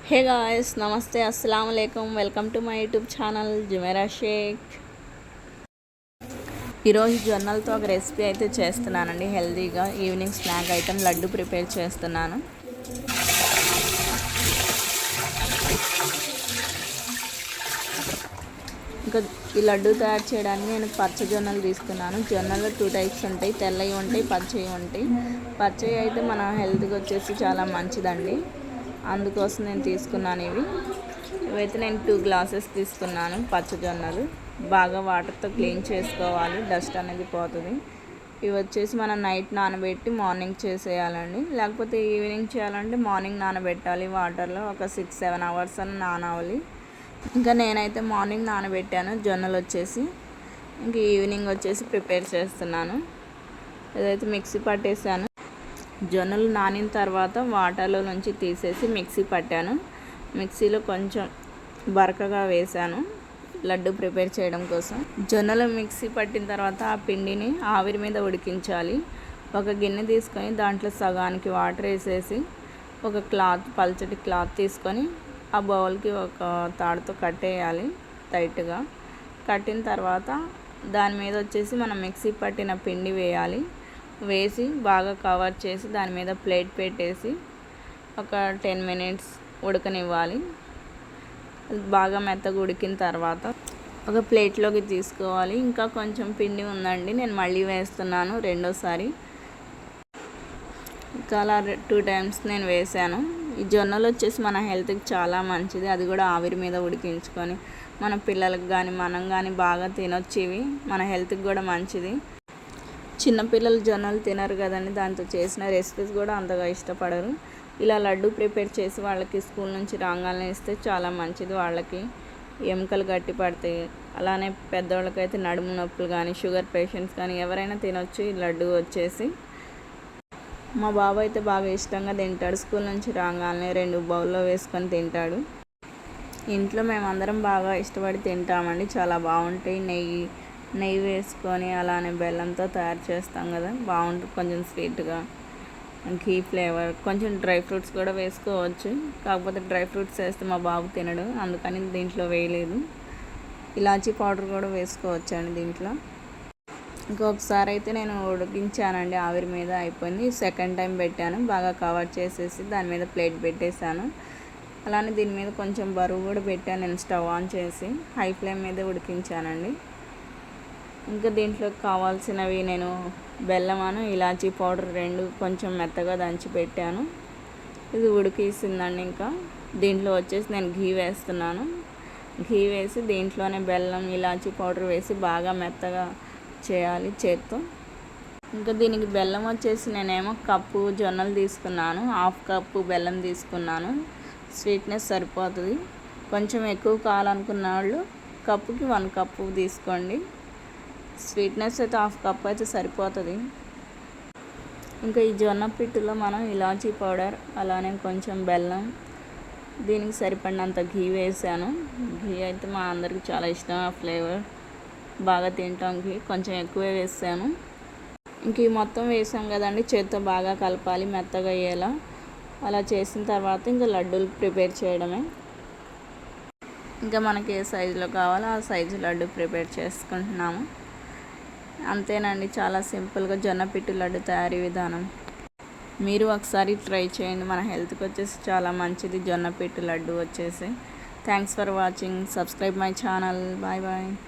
Hey guys, నమస్తే, అస్సలం అయికం. Welcome to my YouTube channel Jumera Sheikh. ఈరోజు జొన్నలతో ఒక రెసిపీ అయితే చేస్తున్నానండి. హెల్తీగా evening snack item laddu prepare చేస్తున్నాను. ఇంకా ఈ లడ్డు తయారు చేయడానికి నేను పచ్చ జొన్నలు తీసుకున్నాను. జొన్నలు 2 టైప్స్ ఉంటాయి, తెల్లవి ఉంటాయి, పచ్చవి ఉంటాయి. పచ్చవి అయితే మన హెల్త్కి వచ్చేసి చాలా మంచిదండి, అందుకోసం నేను తీసుకున్నాను. ఇవైతే నేను 2 గ్లాసెస్ తీసుకున్నాను. పచ్చ జొన్నలు బాగా వాటర్తో క్లీన్ చేసుకోవాలి, డస్ట్ అనేది పోతుంది. ఇవి వచ్చేసి మనం నైట్ నానబెట్టి మార్నింగ్ చేసేయాలండి, లేకపోతే ఈవినింగ్ చేయాలంటే మార్నింగ్ నానబెట్టాలి వాటర్లో. ఒక 6-7 అవర్స్ అని నానవాలి. ఇంకా నేనైతే మార్నింగ్ నానబెట్టాను జొన్నలు వచ్చేసి. ఇంక ఈవినింగ్ వచ్చేసి ప్రిపేర్ చేస్తున్నాను. ఇదైతే మిక్సీ పట్టేసాను. జొన్నలు నానిన తర్వాత వాటర్లో నుంచి తీసేసి మిక్సీ పట్టాను. మిక్సీలో కొంచెం బరకగా వేసాను లడ్డు ప్రిపేర్ చేయడం కోసం. జొన్నలు మిక్సీ పట్టిన తర్వాత ఆ పిండిని ఆవిరి మీద ఉడికించాలి. ఒక గిన్నె తీసుకొని దాంట్లో సగానికి వాటర్ వేసేసి ఒక పల్చటి క్లాత్ తీసుకొని ఆ బౌల్కి ఒక తాడుతో కట్టేయాలి టైట్గా. కట్టిన తర్వాత దాని మీద వచ్చేసి మనం మిక్సీ పట్టిన పిండి వేయాలి. వేసి బాగా కవర్ చేసి దాని మీద ప్లేట్ పెట్టేసి ఒక 10 మినిట్స్ ఉడకనివ్వాలి. బాగా మెత్తగా ఉడికిన తర్వాత ఒక ప్లేట్లోకి తీసుకోవాలి. ఇంకా కొంచెం పిండి ఉందండి, నేను మళ్ళీ వేస్తున్నాను రెండోసారి. ఇంకా అలా 2 టైమ్స్ నేను వేసాను. ఈ జొన్నలు వచ్చేసి మన హెల్త్కి చాలా మంచిది, అది కూడా ఆవిరి మీద ఉడికించుకొని మన పిల్లలకు కానీ మనం కానీ బాగా తినొచ్చు. ఇవి మన హెల్త్కి కూడా మంచిది. చిన్నపిల్లలు జొన్నలు తినరు కదండి, దాంతో చేసిన రెసిపీస్ కూడా అంతగా ఇష్టపడరు. ఇలా లడ్డు ప్రిపేర్ చేసి వాళ్ళకి స్కూల్ నుంచి రాగానే ఇస్తే చాలా మంచిది. వాళ్ళకి ఎముకలు గట్టి పడతాయి. అలానే పెద్దవాళ్ళకైతే నడుము నొప్పులు కానీ, షుగర్ పేషెంట్స్ కానీ ఎవరైనా తినొచ్చు ఈ లడ్డు వచ్చేసి. మా బాబు అయితే బాగా ఇష్టంగా తింటాడు. స్కూల్ నుంచి రాగానే 2 బౌల్లో వేసుకొని తింటాడు. ఇంట్లో మేమందరం బాగా ఇష్టపడి తింటామండి, చాలా బాగుంటాయి. నెయ్యి వేసుకొని అలానే బెల్లంతో తయారు చేస్తాం కదా, బాగుంటుంది. కొంచెం స్వీట్గా, ఘీ ఫ్లేవర్, కొంచెం డ్రై ఫ్రూట్స్ కూడా వేసుకోవచ్చు. కాకపోతే డ్రై ఫ్రూట్స్ వేస్తే మా బాబు తినడు, అందుకని దీంట్లో వేయలేదు. ఇలాచీ పౌడర్ కూడా వేసుకోవచ్చండి దీంట్లో. ఇంకొకసారి అయితే నేను ఉడికించానండి ఆవిరి మీద, అయిపోయింది. సెకండ్ టైం పెట్టాను, బాగా కవర్ చేసేసి దాని మీద ప్లేట్ పెట్టేశాను. అలానే దీని మీద కొంచెం బరువు కూడా పెట్టాను. నేను స్టవ్ ఆన్ చేసి హై ఫ్లేమ్ మీద ఉడికించానండి. ఇంకా దీంట్లో కావాల్సినవి నేను బెల్లమాను ఇలాచీ పౌడర్ 2 కొంచెం మెత్తగా దంచి పెట్టాను. ఇది ఉడికేసిందండి. ఇంకా దీంట్లో వచ్చేసి నేను ఘీ వేస్తున్నాను. ఘీ వేసి దీంట్లోనే బెల్లం ఇలాచీ పౌడర్ వేసి బాగా మెత్తగా చేయాలి చేత్తో. ఇంకా దీనికి బెల్లం వచ్చేసి నేనేమో కప్పు జొన్నలు తీసుకున్నాను, 1/2 కప్పు బెల్లం తీసుకున్నాను. స్వీట్నెస్ సరిపోతుంది. కొంచెం ఎక్కువ కావాలనుకున్న వాళ్ళు కప్పుకి 1 కప్పు తీసుకోండి. స్వీట్నెస్ అయితే 1/2 కప్ అయితే సరిపోతుంది. ఇంకా ఈ జొన్న పిట్టులో మనం ఇలాచీ పౌడర్ అలానే కొంచెం బెల్లం, దీనికి సరిపడినంత ఘీ వేసాను. ఘీ అయితే మా అందరికి చాలా ఇష్టం, ఆ ఫ్లేవర్ బాగా తింటాం. ఘీ కొంచెం ఎక్కువే వేసాను. ఇంక ఈ మొత్తం వేసాం కదండి, చేత్తో బాగా కలపాలి మెత్తగా అయ్యేలా. అలా చేసిన తర్వాత ఇంకా లడ్డూలు ప్రిపేర్ చేయడమే. ఇంకా మనకి ఏ సైజులో కావాలో ఆ సైజు లడ్డు ప్రిపేర్ చేసుకుంటున్నాము. అంతేనండి, చాలా సింపుల్గా జొన్న పిట్టు లడ్డు తయారీ విధానం. మీరు ఒకసారి ట్రై చేయండి, మన హెల్త్కి వచ్చేసి చాలా మంచిది జొన్న పిట్టు లడ్డు వచ్చేసి. Thanks for watching. Subscribe my channel. Bye bye.